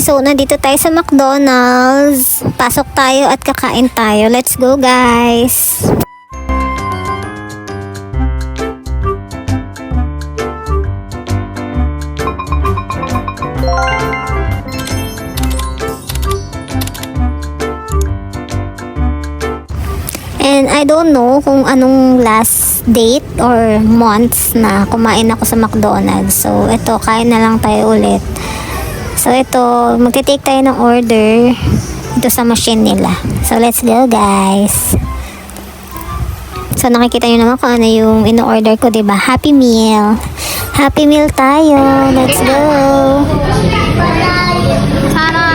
So, nandito tayo sa McDonald's. Pasok tayo at kakain tayo. Let's go, guys! And I don't know kung anong last date or months na kumain ako sa McDonald's. So, ito, kain na lang tayo ulit. So, ito, magte-take tayo ng order ito sa machine nila. So, let's go, guys. So, nakikita nyo naman kung ano yung in-order ko, diba? Happy Meal. Happy Meal tayo. Let's go. Tara!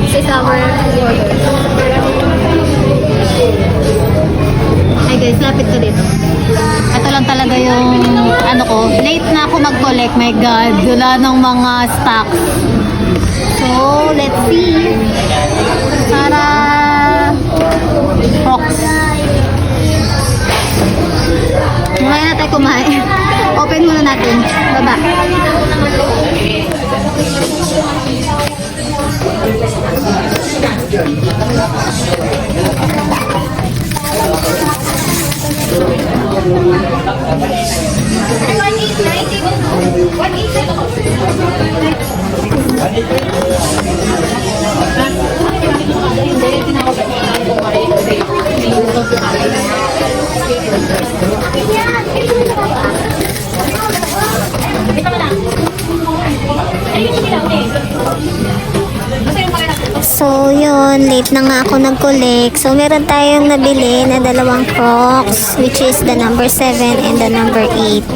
This is our order. Ay guys, lapit ka dito. Ito lang talaga yung ano ko. Late na ako mag-collect. My God, wala ng mga stocks. So, let's see. Tara! Rocks. Ngayon na tayo kumain. Open muna natin. Baba. So, yun. Late na nga ako nag-collect. So, meron tayong nabili na dalawang Crocs, which is the number 7 and the number 8.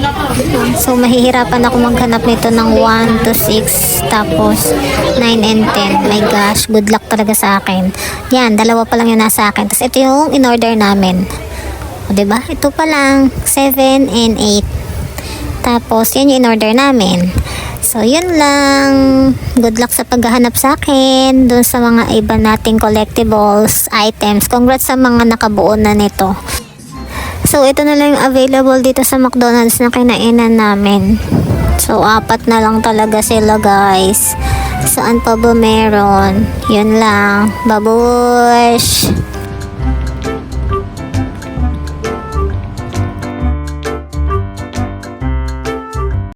So, mahihirapan ako maghanap nito ng 1 to 6, tapos 9 and 10. My gosh, good luck talaga sa akin. Yan, dalawa pa lang yung nasa akin. Tapos, ito yung in-order namin. O, diba? Ito pa lang, 7 and 8. Tapos, yan yung in-order namin. So, yun lang. Good luck sa paghahanap sa akin dun sa mga iba nating collectibles items. Congrats sa mga nakabuo na nito. So, ito na lang yung available dito sa McDonald's na kinainan namin. So, 4 na lang talaga sila, guys. Saan pa ba meron? Yun lang. Babush!